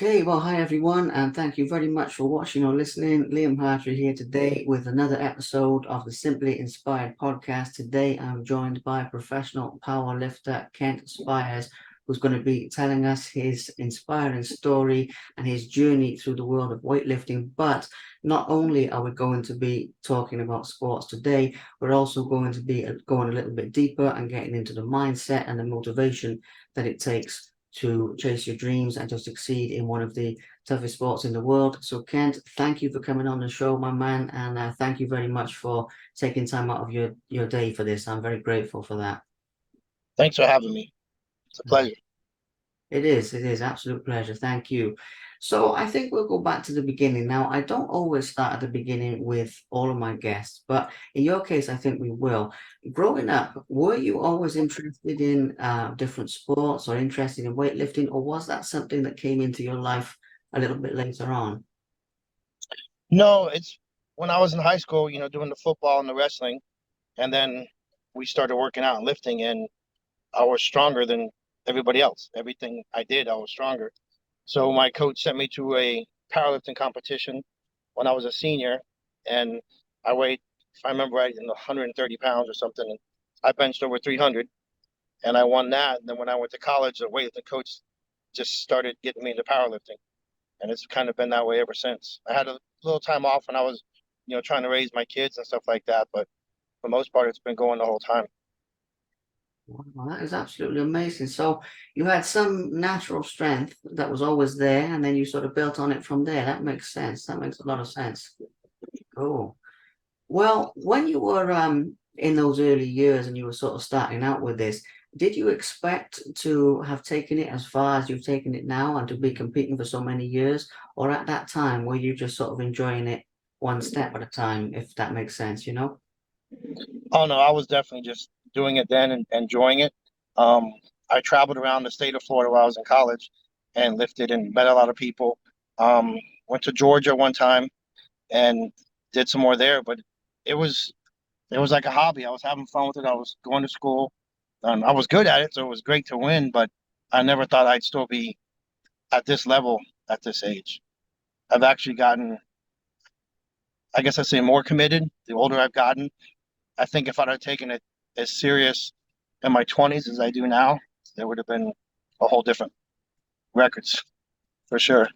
Okay, well, hi everyone, and thank you very much for watching or listening. Liam Hartree here today with another episode of the Simply Inspired podcast. Today, I'm joined by professional powerlifter Kent Spires, who's going to be telling us his inspiring story and his journey through the world of weightlifting. But not only are we going to be talking about sports today, we're also going to be going a little bit deeper and getting into the mindset and the motivation that it takes to chase your dreams and to succeed in one of the toughest sports in the world. So, Kent, thank you for coming on the show, my man, and thank you very much for taking time out of your day for this. I'm very grateful for that. Thanks for having me. It's a pleasure. It is absolute pleasure. Thank you. So I think we'll go back to the beginning. Now, I don't always start at the beginning with all of my guests, but in your case, I think we will. Growing up, were you always interested in different sports or interested in weightlifting, or was that something that came into your life a little bit later on? No, it's when I was in high school, doing the football and the wrestling, and then we started working out and lifting, and I was stronger than everybody else. Everything I did, I was stronger. So my coach sent me to a powerlifting competition when I was a senior, and I weighed, if I remember right, 130 pounds or something. And I benched over 300, and I won that. And then when I went to college, the weightlifting coach just started getting me into powerlifting. And it's kind of been that way ever since. I had a little time off when I was, trying to raise my kids and stuff like that, but for the most part, it's been going the whole time. Wow, that is absolutely amazing. So you had some natural strength that was always there, and then you sort of built on it from there. That makes sense. That makes a lot of sense. Cool. Well, when you were in those early years and you were sort of starting out with this, did you expect to have taken it as far as you've taken it now and to be competing for so many years? Or at that time, were you just sort of enjoying it one step at a time, if that makes sense, you know? Oh no, I was definitely just doing it then and enjoying it. Um, I traveled around the state of Florida while I was in college and lifted and met a lot of people. Um, Went to Georgia one time and did some more there, but it was it was like a hobby. I was having fun with it. I was going to school. I was good at it, so it was great to win, but I never thought I'd still be at this level at this age. I've actually gotten, I guess I'd say, more committed the older I've gotten. I think if I'd have taken it as serious in my 20s as I do now, there would have been a whole different records for sure.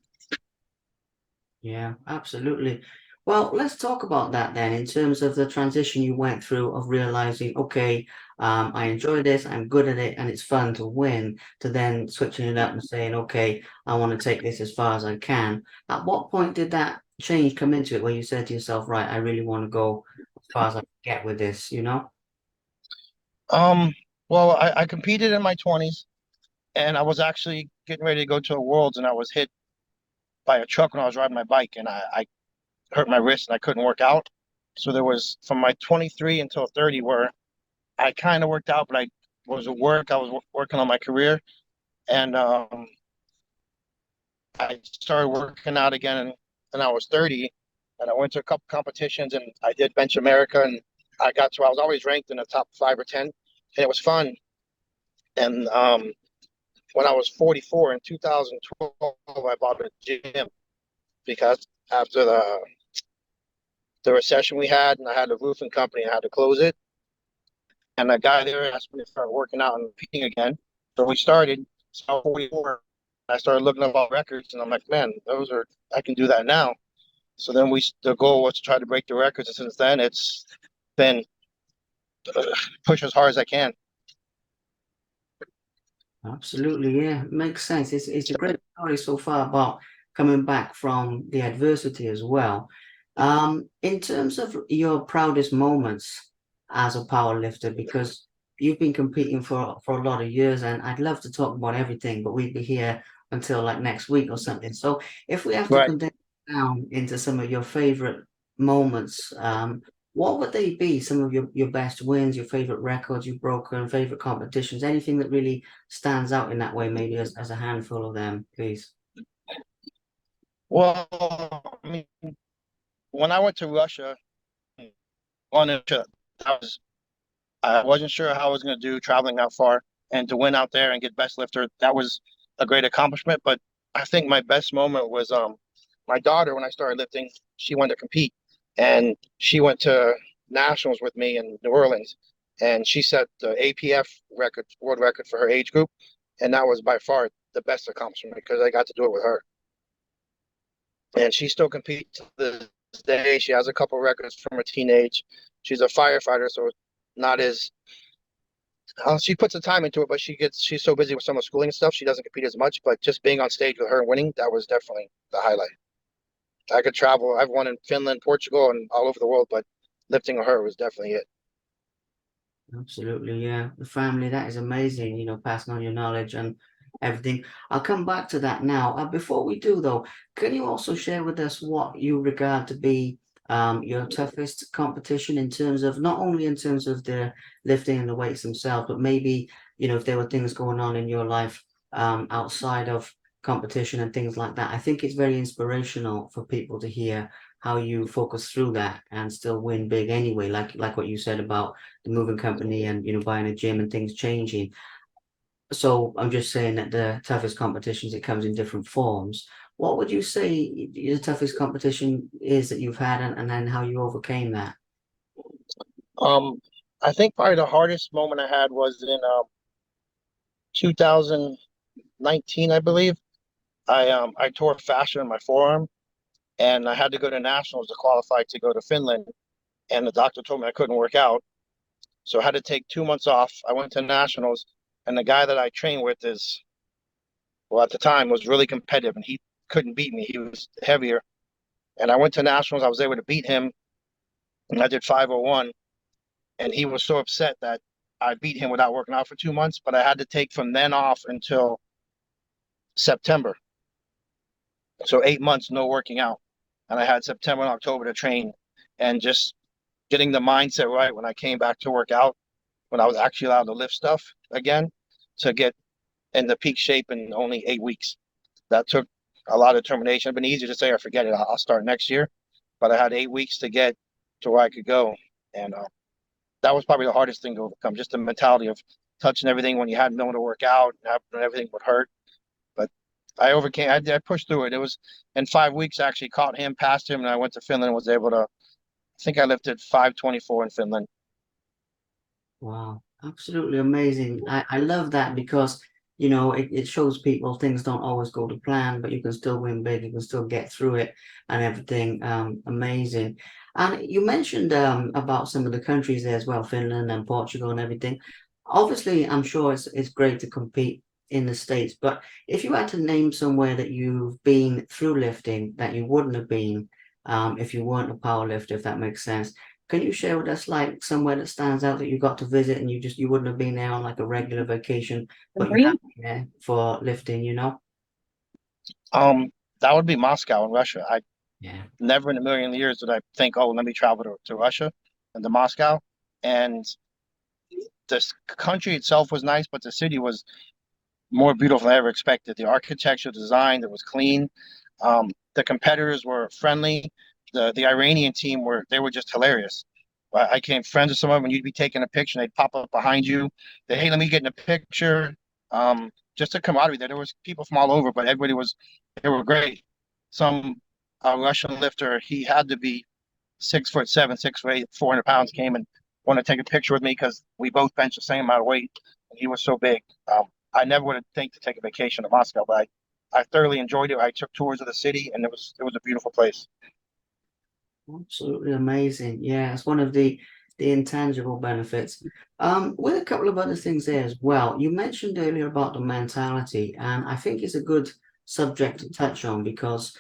Yeah, absolutely. Well, let's talk about that then in terms of the transition you went through of realizing, okay, I enjoy this, I'm good at it, and it's fun to win, to then switching it up and saying, okay, I want to take this as far as I can. At what point did that change come into it where you said to yourself, right, I really want to go as far as I can get with this, you know? Um, well, I competed in my 20s and I was actually getting ready to go to a Worlds and I was hit by a truck when I was riding my bike and I hurt my wrist and I couldn't work out. So there was from my 23 until 30 where I kind of worked out, but I was at work. I was working on my career and I started working out again and I was 30 and I went to a couple competitions and I did Bench America and I was always ranked in the top 5 or 10 and it was fun. And when I was 44 in 2012, I bought a gym because after the recession we had and I had a roofing company, I had to close it. And the guy there asked me to start working out and competing again. So we started. So I was 44. I started looking up all records and I'm like, man, I can do that now. So then the goal was to try to break the records, and since then it's been push as hard as I can. Absolutely, yeah, makes sense. It's a great story so far about coming back from the adversity as well. In terms of your proudest moments as a power lifter, because you've been competing for a lot of years, and I'd love to talk about everything, but we'd be here until like next week or something. So if we have to Right. condense it down into some of your favorite moments, what would they be? Some of your best wins, your favorite records you've broken, favorite competitions, anything that really stands out in that way, maybe as a handful of them, please. Well, I mean, when I went to Russia on a trip, I wasn't sure how I was going to do traveling that far, and to win out there and get best lifter, that was a great accomplishment. But I think my best moment was my daughter when I started lifting. She wanted to compete, and she went to nationals with me in New Orleans, and she set the APF record, world record for her age group, and that was by far the best accomplishment because I got to do it with her. And she still competes to this day. She has a couple records from her teenage. She's a firefighter, so not as she puts the time into it, but she's so busy with some of the schooling and stuff, she doesn't compete as much. But just being on stage with her and winning, that was definitely the highlight. I could travel. I've won in Finland, Portugal, and all over the world, but lifting with her was definitely it. Absolutely, yeah. The family, that is amazing, passing on your knowledge and everything. I'll come back to that now. Before we do, though, can you also share with us what you regard to be your toughest competition in terms of not only in terms of the lifting and the weights themselves, but maybe, if there were things going on in your life outside of competition and things like that. I think it's very inspirational for people to hear how you focus through that and still win big anyway, like what you said about the moving company and buying a gym and things changing. So I'm just saying that the toughest competitions, it comes in different forms. What would you say the toughest competition is that you've had, and then how you overcame that? Um, I think probably the hardest moment I had was in 2019, I believe. I tore fascia in my forearm, and I had to go to nationals to qualify to go to Finland. And the doctor told me I couldn't work out, so I had to take 2 months off. I went to nationals, and the guy that I trained with is, well, at the time was really competitive, and he couldn't beat me. He was heavier, and I went to nationals. I was able to beat him, and I did 501. And he was so upset that I beat him without working out for 2 months. But I had to take from then off until September, so 8 months no working out, and I had September and October to train, and just getting the mindset right when I came back to work out, when I was actually allowed to lift stuff again, to get in the peak shape in only 8 weeks. That took a lot of determination. It'd been easy to say, I forget it, I'll start next year. But I had 8 weeks to get to where I could go. And that was probably the hardest thing to overcome, just the mentality of touching everything when you hadn't known to work out and everything would hurt. But I overcame, I pushed through it. It was in 5 weeks, I actually caught him, passed him, and I went to Finland and was able to, I think I lifted 524 in Finland. Wow, absolutely amazing. I love that because, it shows people things don't always go to plan, but you can still win big, you can still get through it and everything. Amazing. And you mentioned about some of the countries there as well, Finland and Portugal and everything. Obviously, I'm sure it's great to compete in the States, but if you had to name somewhere that you've been through lifting that you wouldn't have been if you weren't a power lifter, if that makes sense, can you share with us like somewhere that stands out that you got to visit and you wouldn't have been there on like a regular vacation, but you have been there for lifting? Um, that would be Moscow in Russia. I Yeah. never in a million years did I think, oh, let me travel to Russia and to Moscow. And this country itself was nice, but the city was more beautiful than I ever expected. The architecture, design, it was clean. The competitors were friendly. The Iranian team were just hilarious. I became friends with some of them, and you'd be taking a picture, and they'd pop up behind you. They, hey, let me get in a picture. Just a camaraderie there. There was people from all over, but they were great. Some Russian lifter, he had to be 6'7", 6'8", 400 pounds, came and wanted to take a picture with me because we both benched the same amount of weight, and he was so big. I never would have think to take a vacation to Moscow, but I thoroughly enjoyed it. I took tours of the city, and it was a beautiful place. Absolutely amazing. Yeah, it's one of the intangible benefits. With a couple of other things there as well. You mentioned earlier about the mentality, and I think it's a good subject to touch on because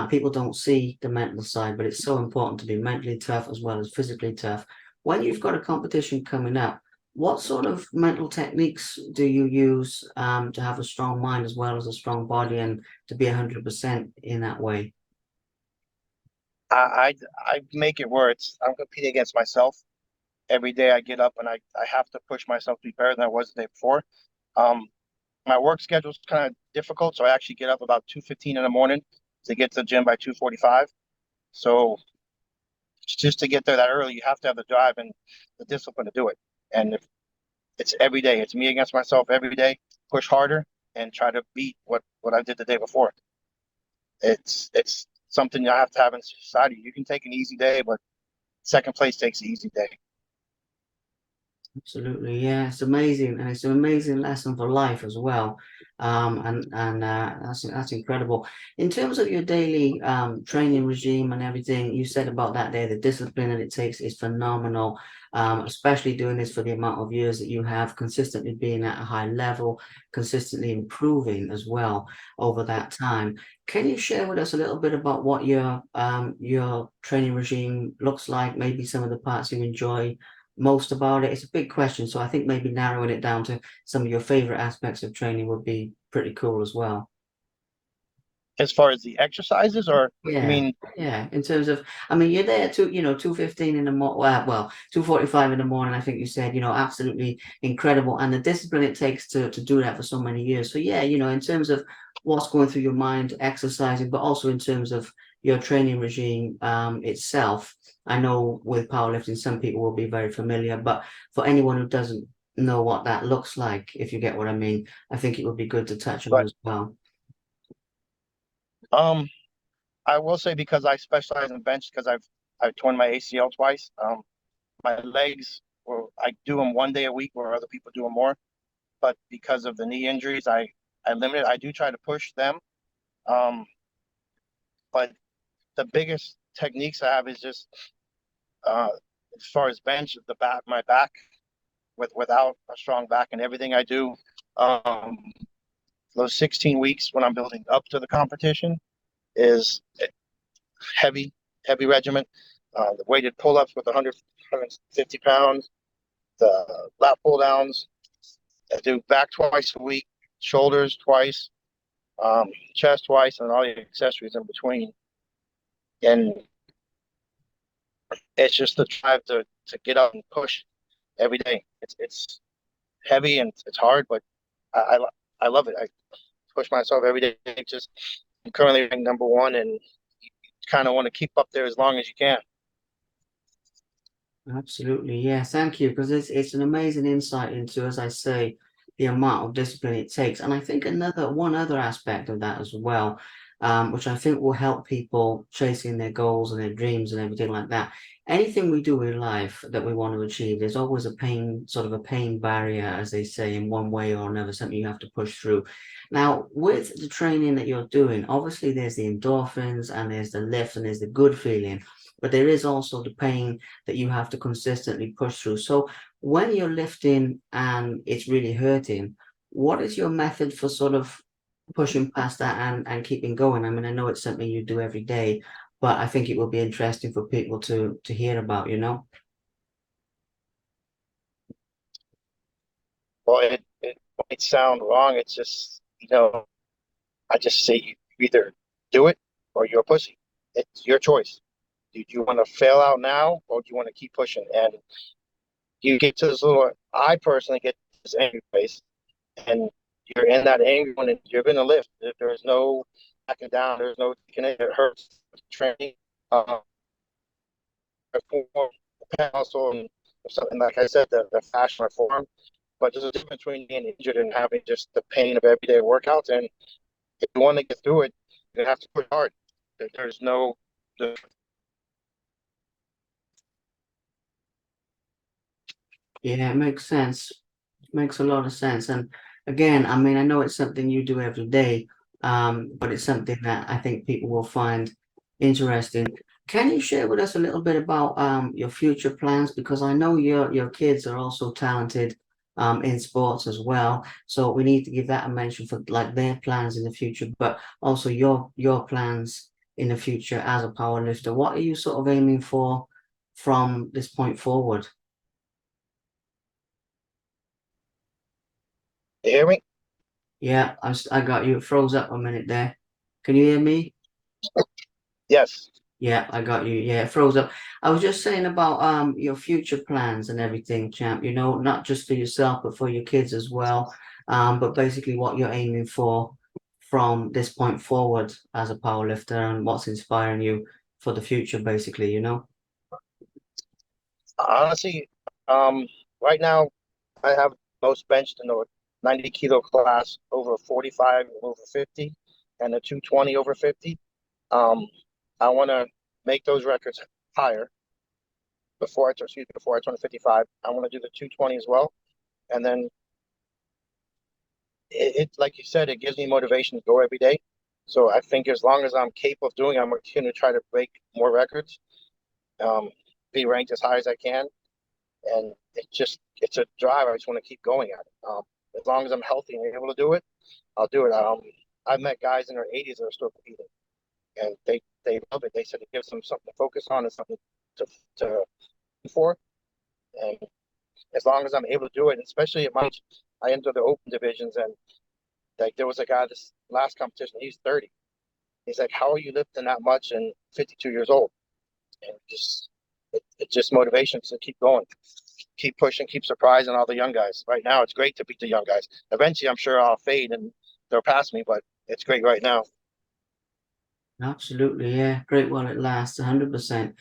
people don't see the mental side, but it's so important to be mentally tough as well as physically tough. When you've got a competition coming up, what sort of mental techniques do you use to have a strong mind as well as a strong body and to be 100% in that way? I make it where I'm competing against myself every day. I get up and I have to push myself to be better than I was the day before. Um, my work schedule is kind of difficult, so I actually get up about 2:15 in the morning to get to the gym by 2:45. So just to get there that early, you have to have the drive and the discipline to do it. And if it's every day, it's me against myself every day, push harder. and try to beat what I did the day before. It's something you have to have in society. You can take an easy day, but second place takes an easy day. Absolutely, yeah, it's amazing, and it's an amazing lesson for life as well. And that's incredible. In terms of your daily training regime and everything, you said about that day, the discipline that it takes is phenomenal. Especially doing this for the amount of years that you have consistently being at a high level, consistently improving as well over that time. Can you share with us a little bit about what your training regime looks like? Maybe some of the parts you enjoy most about it? It's a big question, so I think maybe narrowing it down to some of your favorite aspects of training would be pretty cool as well. As far as the exercises, or you Yeah, mean, yeah. In terms of, I mean, you're there to, 2:15 in the morning. Well, 2:45 in the morning. I think you said, absolutely incredible, and the discipline it takes to do that for so many years. So yeah, in terms of what's going through your mind, exercising, but also in terms of your training regime itself. I know with powerlifting, some people will be very familiar, but for anyone who doesn't know what that looks like, if you get what I mean, I think it would be good to touch on but as well. um, I will say, because I specialize in bench, because I've torn my ACL twice. My legs, or I do them 1 day a week, where other people do them more. But because of the knee injuries, I limit it. I do try to push them. Um, but the biggest techniques I have is just uh, as far as bench, my back, without a strong back, and everything I do. Um, those 16 weeks when I'm building up to the competition is heavy, heavy regiment. The weighted pull-ups with 150 pounds, the lat pull downs. I do back twice a week, shoulders twice, chest twice, and all the accessories in between. And it's just the drive to get up and push every day. It's heavy and it's hard, but I I love it. I push myself every day. Just I'm currently ranked number one, and you kind of want to keep up there as long as you can. Absolutely, yeah. Thank you, because it's an amazing insight into, as I say, the amount of discipline it takes. And I think one other aspect of that as well, which I think will help people chasing their goals and their dreams and everything like that. Anything we do in life that we want to achieve, there's always sort of a pain barrier, as they say, in one way or another, something you have to push through. Now, with the training that you're doing, obviously there's the endorphins and there's the lift and there's the good feeling, but there is also the pain that you have to consistently push through. So when you're lifting and it's really hurting, what is your method for sort of pushing past that and keeping going? I mean, I know it's something you do every day, but I think it will be interesting for people to hear about, you know? Well, it might sound wrong. It's just, I just say you either do it or you're a pussy. It's your choice. Do you want to fail out now, or do you want to keep pushing? And you get to this little, I personally get this angry face, and you're in that anger when you're going to lift. There's no backing down. There's no taking it. It hurts. Training, reform, also, and something like I said, the fashion reform. But there's a difference between being injured and having just the pain of everyday workouts. And if you want to get through it, you have to push hard. There's no, Yeah, it makes sense. Makes a lot of sense. And again, I mean, I know it's something you do every day, but it's something that I think people will find interesting. Can you share with us a little bit about your future plans? Because I know your kids are also talented in sports as well. So we need to give that a mention for like their plans in the future, but also your plans in the future as a power lifter. What are you sort of aiming for from this point forward? you hear me? Yeah, I got you. It froze up a minute there. Can you hear me? Yes. Yeah, I got you. Yeah, it froze up. I was just saying about your future plans and everything, champ. Not just for yourself, but for your kids as well. But basically what you're aiming for from this point forward as a power lifter and what's inspiring you for the future, basically, you know? Honestly, right now I have most benched in the 90 kilo class over 45 over 50 and a 220 over 50. Um, I want to make those records higher before I turn 55. I want to do the 220 as well. And then like you said, it gives me motivation to go every day. So I think as long as I'm capable of doing it, I'm going to try to break more records, um, be ranked as high as I can. And it's a drive. I just want to keep going at it. As long as I'm healthy and able to do it, I'll do it. I've met guys in their 80s that are still competing, and they love it. They said it gives them something to focus on and something to for. And as long as I'm able to do it, especially at my age, I entered the open divisions, and like there was a guy this last competition, he's 30. He's like, "How are you lifting that much and 52 years old?" And it's just motivation to keep going, keep pushing, keep surprising all the young guys. Right now, it's great to beat the young guys. Eventually, I'm sure I'll fade and they'll pass me, but it's great right now. Absolutely, yeah. Great while it lasts, 100%.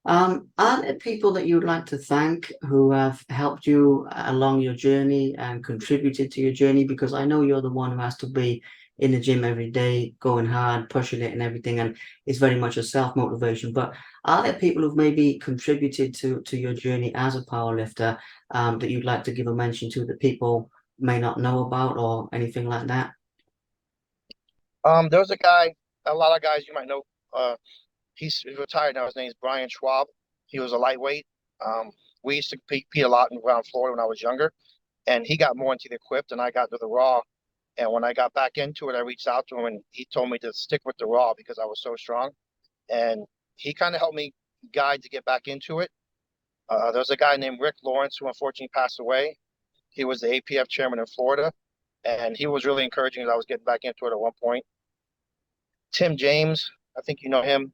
Are there people that you would like to thank who have helped you along your journey and contributed to your journey? Because I know you're the one who has to be in the gym every day, going hard, pushing it and everything, and it's very much a self-motivation. But are there people who've maybe contributed to your journey as a powerlifter, that you'd like to give a mention to that people may not know about or anything like that? There's a guy, a lot of guys you might know. Uh, he's retired now. His name's Brian Schwab. He was a lightweight. Um, we used to compete a lot around Florida when I was younger, and he got more into the equipped, and I got into the raw. And when I got back into it, I reached out to him, and he told me to stick with the raw because I was so strong. And he kind of helped me guide to get back into it. There's a guy named Rick Lawrence who unfortunately passed away. He was the APF chairman in Florida, and he was really encouraging as I was getting back into it at one point. Tim James, I think you know him.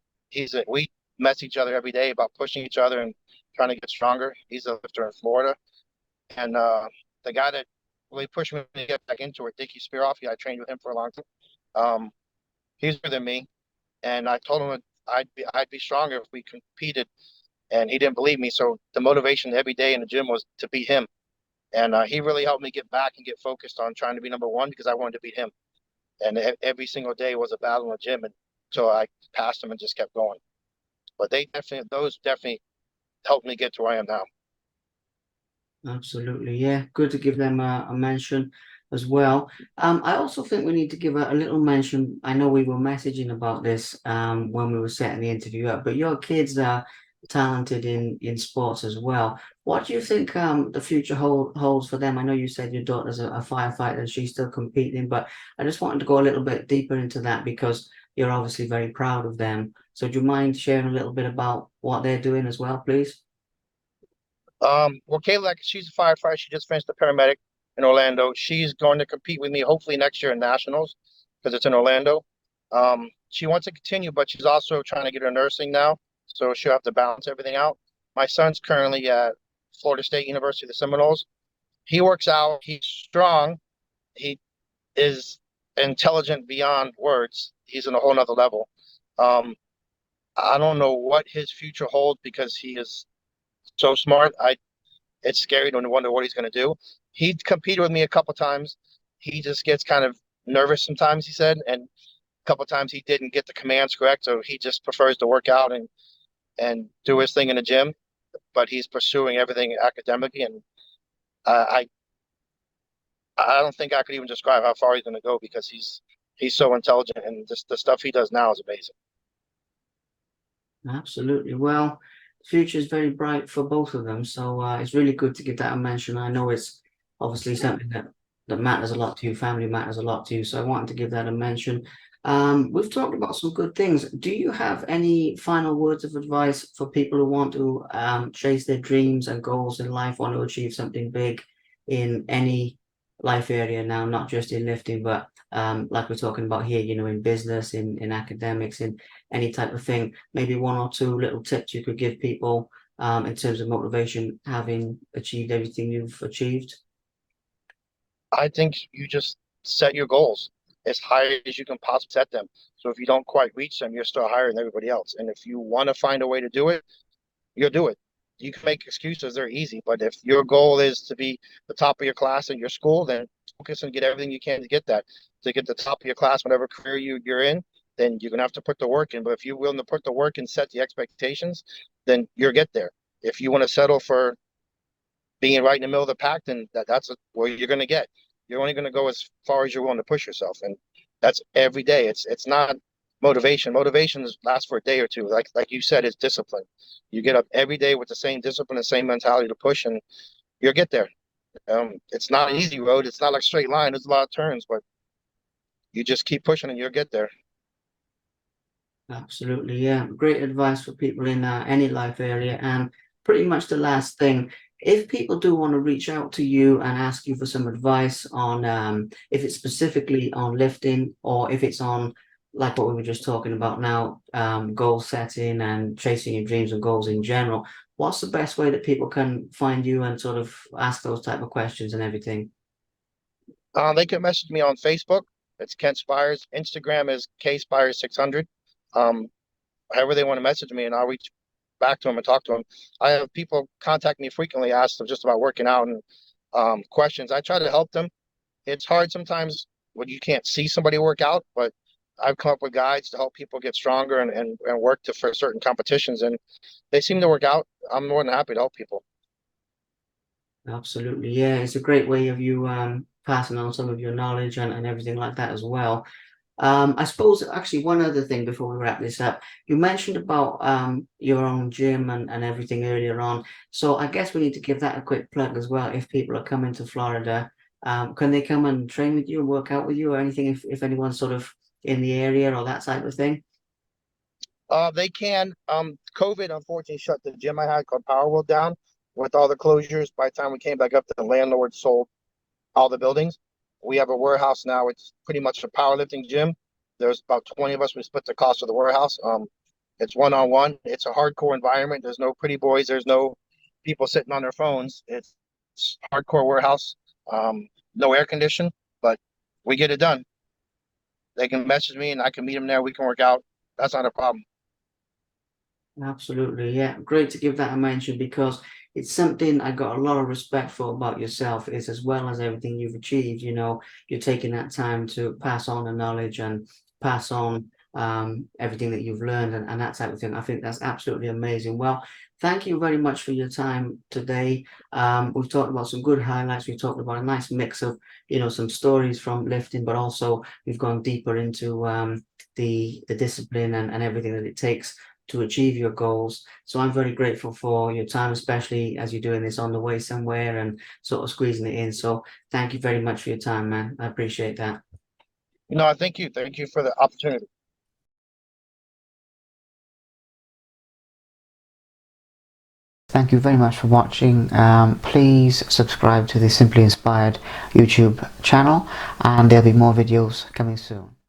We mess each other every day about pushing each other and trying to get stronger. He's a lifter in Florida, and the guy that really pushed me to get back into it, Dickie Spearoff. I trained with him for a long time. Um, he's bigger than me, and I told him I'd be stronger if we competed, and he didn't believe me. So the motivation every day in the gym was to beat him, and he really helped me get back and get focused on trying to be number one because I wanted to beat him. And every single day was a battle in the gym, and so I passed him and just kept going. But those definitely helped me get to where I am now. Absolutely, yeah. Good to give them a mention as well. I also think we need to give a little mention. I know we were messaging about this when we were setting the interview up, but your kids are talented in sports as well. What do you think the future holds for them? I know you said your daughter's a firefighter and she's still competing, but I just wanted to go a little bit deeper into that because you're obviously very proud of them. So do you mind sharing a little bit about what they're doing as well, please? Well, Kayla, like, she's a firefighter. She just finished the paramedic in Orlando. She's going to compete with me hopefully next year in nationals because it's in Orlando. She wants to continue, but she's also trying to get her nursing now, so she'll have to balance everything out. My son's currently at Florida State University, the Seminoles. He works out. He's strong. He is intelligent beyond words. He's in a whole nother level. Um, I don't know what his future holds because he is so smart. It's scary to wonder what he's going to do. He competed with me a couple times. He just gets kind of nervous sometimes, he said, and a couple times he didn't get the commands correct, so he just prefers to work out and do his thing in the gym. But he's pursuing everything academically, and I I don't think I could even describe how far he's going to go because he's so intelligent, and just the stuff he does now is amazing. Absolutely. Well, the future is very bright for both of them. So it's really good to give that a mention. I know it's obviously something that matters a lot to you. Family matters a lot to you. So I wanted to give that a mention. We've talked about some good things. Do you have any final words of advice for people who want to chase their dreams and goals in life, want to achieve something big in any life area now, not just in lifting, but like we're talking about here, in business, in academics, in any type of thing, maybe one or two little tips you could give people in terms of motivation, having achieved everything you've achieved? I think you just set your goals as high as you can possibly set them. So if you don't quite reach them, you're still higher than everybody else. And if you want to find a way to do it, you'll do it. You can make excuses, they're easy. But if your goal is to be the top of your class at your school, then focus and get everything you can to get that, to get the top of your class, whatever career you're in. Then you're gonna have to put the work in. But if you're willing to put the work and set the expectations, then you'll get there. If you want to settle for being right in the middle of the pack, then that's where you're going to get. You're only going to go as far as you're willing to push yourself, and that's every day. It's not motivation. Motivation lasts for a day or two. Like you said, it's discipline. You get up every day with the same discipline and same mentality to push, and you'll get there. It's not an easy road. It's not like a straight line. There's a lot of turns, but you just keep pushing and you'll get there. Absolutely, yeah. Great advice for people in any life area. And pretty much the last thing, if people do want to reach out to you and ask you for some advice on if it's specifically on lifting or if it's on like what we were just talking about now, goal setting and chasing your dreams and goals in general, what's the best way that people can find you and sort of ask those type of questions and everything? They can message me on Facebook. It's Kent Spires. Instagram is KSpires600. Um, However they want to message me, and I'll reach back to them and talk to them. I have people contact me frequently, ask them just about working out and questions. I try to help them. It's hard sometimes when you can't see somebody work out, but I've come up with guides to help people get stronger and work for certain competitions, and they seem to work out. I'm more than happy to help people. Absolutely, yeah. It's a great way of you passing on some of your knowledge and everything like that as well. I suppose actually one other thing before we wrap this up, you mentioned about your own gym and everything earlier on. So I guess we need to give that a quick plug as well. If people are coming to Florida, can they come and train with you and work out with you or anything if anyone's sort of in the area or that type of thing? They can. COVID unfortunately shut the gym I had called Power World down with all the closures. By the time we came back up, the landlord sold all the buildings. We have a warehouse now. It's pretty much a powerlifting gym. There's about 20 of us. We split the cost of the warehouse. It's one-on-one. It's a hardcore environment. There's no pretty boys. There's no people sitting on their phones. It's hardcore warehouse. No air condition, but we get it done. They can message me and I can meet them there. We can work out. That's not a problem. Absolutely, yeah. Great to give that a mention because it's something I got a lot of respect for about yourself, is as well as everything you've achieved, you're taking that time to pass on the knowledge and pass on everything that you've learned and that type of thing. I think that's absolutely amazing. Well, thank you very much for your time today. We've talked about some good highlights. We've talked about a nice mix of, some stories from lifting, but also we've gone deeper into the discipline and everything that it takes to achieve your goals. So I'm very grateful for your time, especially as you're doing this on the way somewhere and sort of squeezing it in. So thank you very much for your time, man. I appreciate that. No, thank you. Thank you for the opportunity. Thank you very much for watching. Please subscribe to the Simply Inspired YouTube channel and there'll be more videos coming soon.